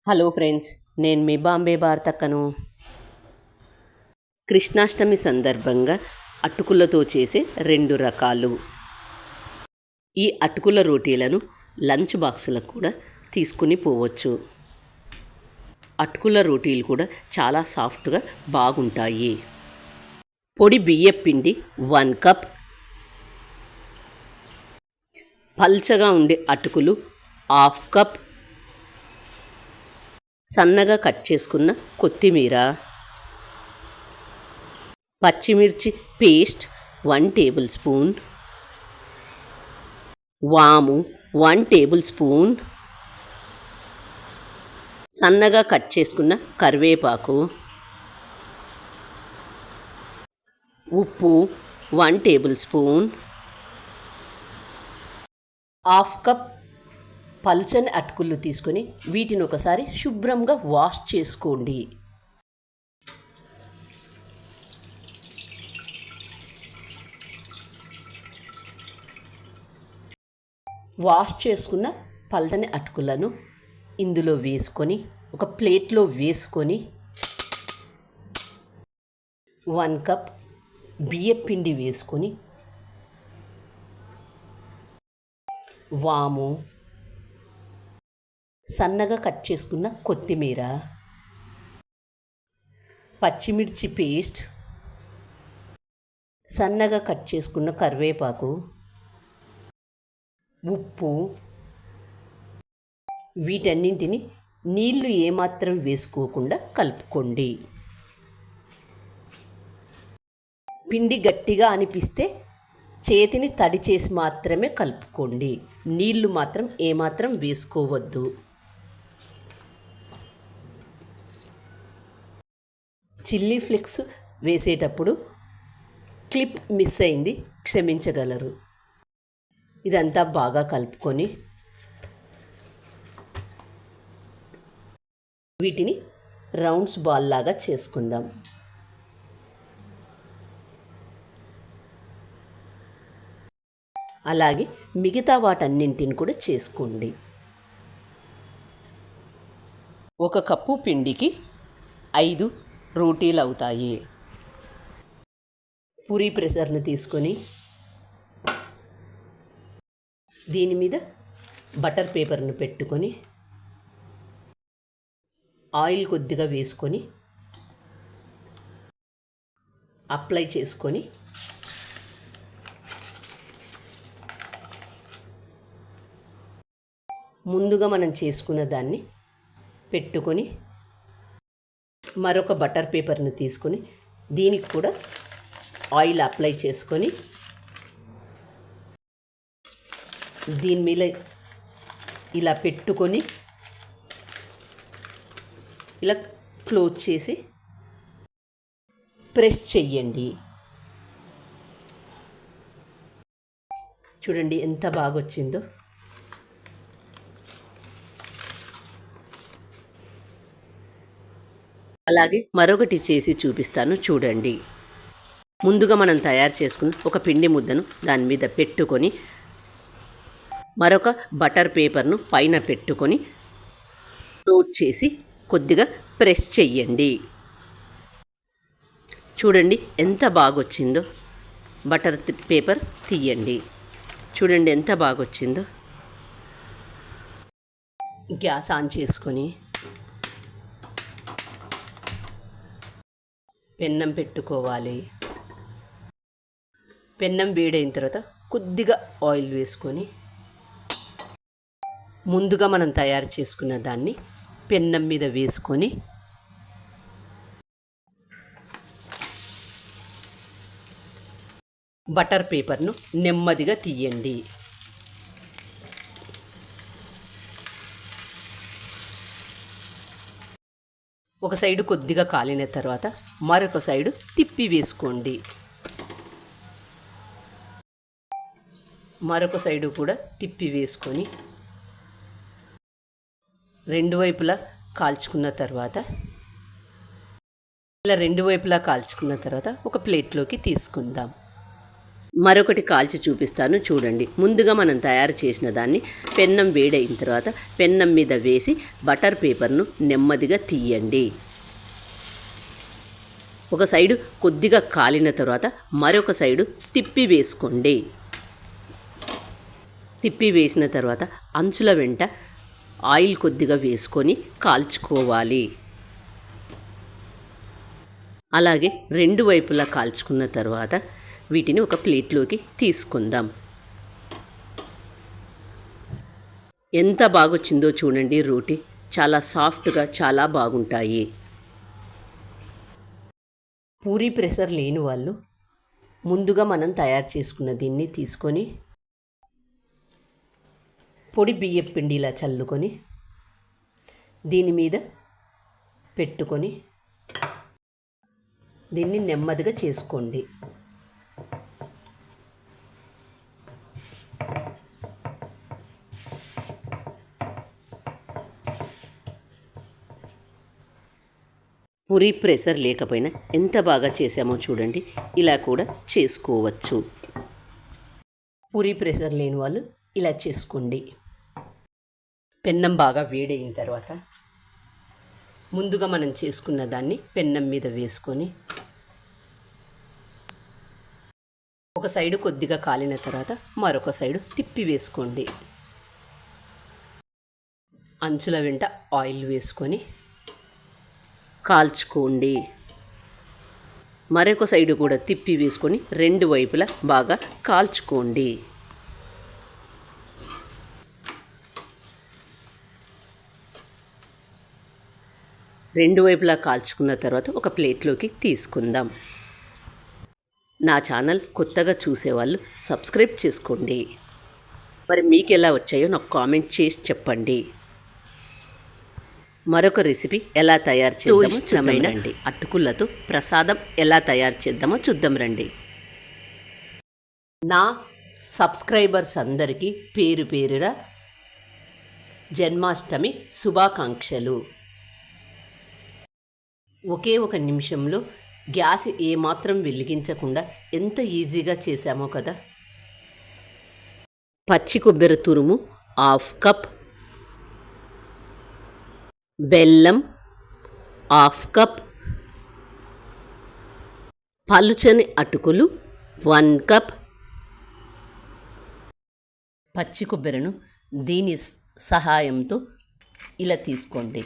Hello friends, నేను మీ బాంబే భారతక్కను. కృష్ణాష్టమి సందర్భంగా అటుకులతో చేసే 2 రకాలు. ఈ అటుకుల రోటీలను లంచ్ బాక్సులకు కూడా తీసుకుని పోవచ్చు. అటుకుల రోటీలు కూడా చాలా సాఫ్ట్గా బాగుంటాయి. పొడి బియ్యం పిండి 1 కప్, పల్చగా ఉండే అటుకులు 1/2 కప్, సన్నగా కట్ చేసుకున్న కొత్తిమీర, పచ్చిమిర్చి పేస్ట్ 1 టేబుల్ స్పూన్, వాము 1 టేబుల్ స్పూన్, సన్నగా కట్ చేసుకున్న కరివేపాకు, ఉప్పు 1 టేబుల్ స్పూన్, 1/2 కప్ పల్చని అటుకులు తీసుకొని వీటిని ఒకసారి శుభ్రంగా వాష్ చేసుకోండి. వాష్ చేసుకున్న పల్చని అటుకులను ఇందులో వేసుకొని ఒక ప్లేట్లో వేసుకొని 1 కప్ బియ్యం పిండి వేసుకొని వాము, సన్నగా కట్ చేసుకున్న కొత్తిమీర, పచ్చిమిర్చి పేస్ట్, సన్నగా కట్ చేసుకున్న కరివేపాకు, ఉప్పు, వీటన్నింటిని నీళ్లు ఏమాత్రం వేసుకోకుండా కలుపుకోండి. పిండి గట్టిగా అనిపిస్తే చేతిని తడి చేసి మాత్రమే కలుపుకోండి. నీళ్లు మాత్రం ఏమాత్రం వేసుకోవద్దు. చిల్లీ ఫ్లేక్స్ వేసేటప్పుడు క్లిప్ మిస్ అయింది, క్షమించగలరు. ఇదంతా బాగా కలుపుకొని వీటిని రౌండ్స్ బాల్ లాగా చేసుకుందాం. అలాగే మిగతా వాటన్నింటిని కూడా చేసుకోండి. 1 కప్పు పిండికి 5 రోటీలు అవుతాయి. పూరీ ప్రెషర్ని తీసుకొని దీని మీద బటర్ పేపర్ను పెట్టుకొని ఆయిల్ కొద్దిగా వేసుకొని అప్లై చేసుకొని ముందుగా మనం చేసుకున్న దాన్ని పెట్టుకొని మరొక బటర్ పేపర్ను తీసుకొని దీనికి కూడా ఆయిల్ అప్లై చేసుకొని దీని మీద ఇలా పెట్టుకొని ఇలా క్లోజ్ చేసి ప్రెస్ చెయ్యండి. చూడండి ఎంత బాగా వచ్చిందో. అలాగే మరొకటి చేసి చూపిస్తాను, చూడండి. ముందుగా మనం తయారు చేసుకున్న ఒక పిండి ముద్దను దాని మీద పెట్టుకొని మరొక బటర్ పేపర్ను పైన పెట్టుకొని క్లోజ్ చేసి కొద్దిగా ప్రెస్ చెయ్యండి. చూడండి ఎంత బాగొచ్చిందో. బటర్ పేపర్ తీయండి. చూడండి ఎంత బాగొచ్చిందో. గ్యాస్ ఆన్ చేసుకొని పెన్నం పెట్టుకోవాలి. పెన్నం వేడైన తర్వాత కొద్దిగా ఆయిల్ వేసుకొని ముందుగా మనం తయారు చేసుకున్న దాన్ని పెన్నం మీద వేసుకొని బటర్ పేపర్ను నెమ్మదిగా తీయండి. ఒక సైడు కొద్దిగా కాలిన తర్వాత మరొక సైడు తిప్పి వేసుకోండి. మరొక సైడు కూడా తిప్పి వేసుకొని 2 వైపులా కాల్చుకున్న తర్వాత ఇలా 2 వైపులా కాల్చుకున్న తర్వాత ఒక ప్లేట్లోకి తీసుకుందాం. మరొకటి కాల్చి చూపిస్తాను చూడండి. ముందుగా మనం తయారు చేసిన దాన్ని పెన్నం వేడైన తర్వాత పెన్నం మీద వేసి బటర్ పేపర్ను నెమ్మదిగా తీయండి. ఒక సైడు కొద్దిగా కాలిన తర్వాత మరొక సైడు తిప్పి వేసుకోండి. తిప్పి వేసిన తర్వాత అంచుల వెంట ఆయిల్ కొద్దిగా వేసుకొని కాల్చుకోవాలి. అలాగే రెండు వైపులా కాల్చుకున్న తర్వాత వీటిని ఒక ప్లేట్లోకి తీసుకుందాం. ఎంత బాగొచ్చిందో చూడండి. రోటీ చాలా సాఫ్ట్గా చాలా బాగుంటాయి. పూరీ ప్రెషర్ లేని వాళ్ళు ముందుగా మనం తయారు చేసుకున్న దీన్ని తీసుకొని పొడి బియ్యం పిండి ఇలా చల్లుకొని దీని మీద పెట్టుకొని దీన్ని నెమ్మదిగా చేసుకోండి. పూరీ ప్రెషర్ లేకపోయినా ఎంత బాగా చేసామో చూడండి. ఇలా కూడా చేసుకోవచ్చు. పూరీ ప్రెషర్ లేని వాళ్ళు ఇలా చేసుకోండి. పెన్నం బాగా వేడైన తర్వాత ముందుగా మనం చేసుకున్న దాన్ని పెన్నం మీద వేసుకొని ఒక సైడు కొద్దిగా కాలిన తర్వాత మరొక సైడు తిప్పి వేసుకోండి. అంచుల వెంట ఆయిల్ వేసుకొని కాల్చుకోండి. మరొక సైడు కూడా తిప్పి వేసుకొని రెండు వైపులా బాగా కాల్చుకోండి. రెండు వైపులా కాల్చుకున్న తర్వాత ఒక ప్లేట్లోకి తీసుకుందాం. నా ఛానల్ కొత్తగా చూసేవాళ్ళు సబ్స్క్రైబ్ చేసుకోండి. మరి మీకు ఎలా వచ్చాయో నాకు కామెంట్ చేసి చెప్పండి. మరొక రెసిపీ ఎలా తయారు చేద్దామో చూద్దాం రండి. అటుకులతో ప్రసాదం ఎలా తయారు చేద్దామో చూద్దాం రండి. నా సబ్స్క్రైబర్స్ అందరికీ పేరు పేరున జన్మాష్టమి శుభాకాంక్షలు. ఒకే ఒక నిమిషంలో గ్యాస్ ఏమాత్రం వెలిగించకుండా ఎంత ఈజీగా చేశామో కదా. పచ్చి కొబ్బరి తురుము 1/2 కప్, బెల్లం 1/2 కప్, పలుచని అటుకులు 1 కప్. పచ్చి కొబ్బరిను దీని సహాయంతో ఇలా తీసుకోండి.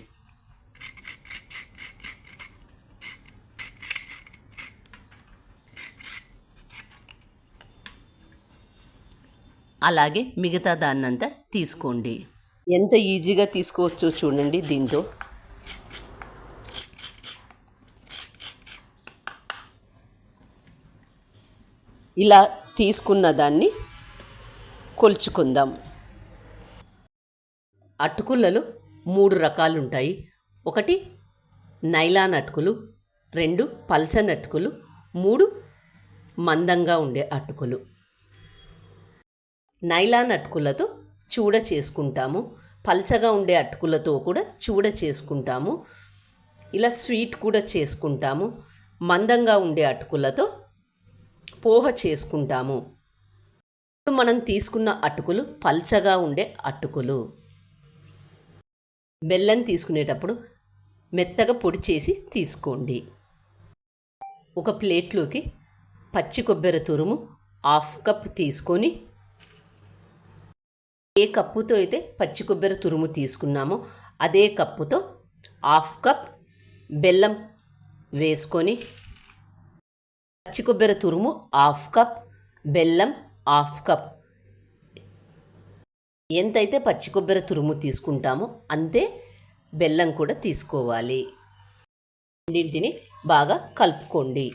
అలాగే మిగతా దాన్నంతా తీసుకోండి. ఎంత ఈజీగా తీసుకోవచ్చో చూడండి. దీంతో ఇలా తీసుకున్న దాన్ని కొలుచుకుందాం. అటుకులలో 3 రకాలు ఉంటాయి. ఒకటి నైలాన్ అటుకులు, 2 పల్చని అటుకులు, 3 మందంగా ఉండే అటుకులు. నైలాన్ అటుకులతో చూడ చేసుకుంటాము. పల్చగా ఉండే అటుకులతో కూడా చూడ చేసుకుంటాము. ఇలా స్వీట్ కూడా చేసుకుంటాము. మందంగా ఉండే అటుకులతో పోహ చేసుకుంటాము. ఇప్పుడు మనం తీసుకున్న అటుకులు పల్చగా ఉండే అటుకులు. బెల్లం తీసుకునేటప్పుడు మెత్తగా పొడి చేసి తీసుకోండి. ఒక ప్లేట్లోకి పచ్చి కొబ్బరి తురుము 1/2 కప్ తీసుకొని ఏ కప్పుతో అయితే పచ్చి కొబ్బరి తురుము తీసుకున్నామో అదే కప్పుతో 1/2 కప్ బెల్లం వేసుకొని, పచ్చి కొబ్బరి తురుము 1/2 కప్, బెల్లం 1/2 కప్. ఎంతైతే పచ్చి కొబ్బరి తురుము తీసుకుంటామో అంతే బెల్లం కూడా తీసుకోవాలి. రెండింటిని బాగా కలుపుకోండి.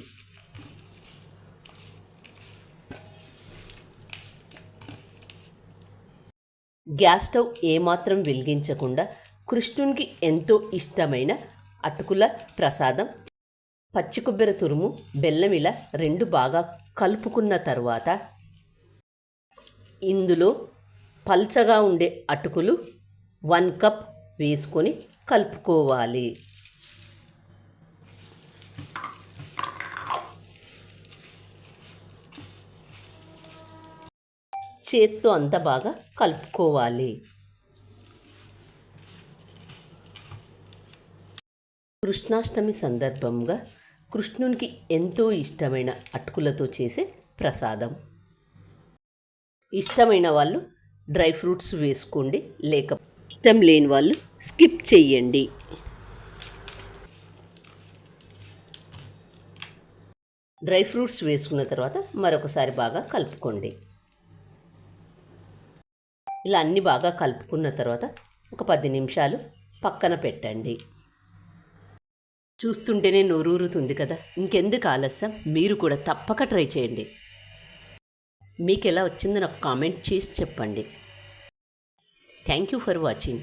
గ్యాస్ స్టవ్ ఏమాత్రం వెలిగించకుండా కృష్ణునికి ఎంతో ఇష్టమైన అటుకుల ప్రసాదం పచ్చి కొబ్బరి తురుము, బెల్లం ఇలా 2 బాగా కలుపుకున్న తర్వాత ఇందులో పల్చగా ఉండే అటుకులు 1 కప్ వేసుకొని కలుపుకోవాలి. చేత్తో అంతా బాగా కలుపుకోవాలి. కృష్ణాష్టమి సందర్భంగా కృష్ణునికి ఎంతో ఇష్టమైన అటుకులతో చేసే ప్రసాదం. ఇష్టమైన వాళ్ళు డ్రై ఫ్రూట్స్ వేసుకోండి, లేక ఇష్టం లేని వాళ్ళు స్కిప్ చేయండి. డ్రై ఫ్రూట్స్ వేసుకున్న తర్వాత మరొకసారి బాగా కలుపుకోండి. ఇలా అన్నీ బాగా కలుపుకున్న తర్వాత ఒక 10 నిమిషాలు పక్కన పెట్టండి. చూస్తుంటేనే నోరూరుతుంది కదా, ఇంకెందుకు ఆలస్యం, మీరు కూడా తప్పక ట్రై చేయండి. మీకు ఎలా వచ్చిందో నాకు కామెంట్ చేసి చెప్పండి. Thank you for watching.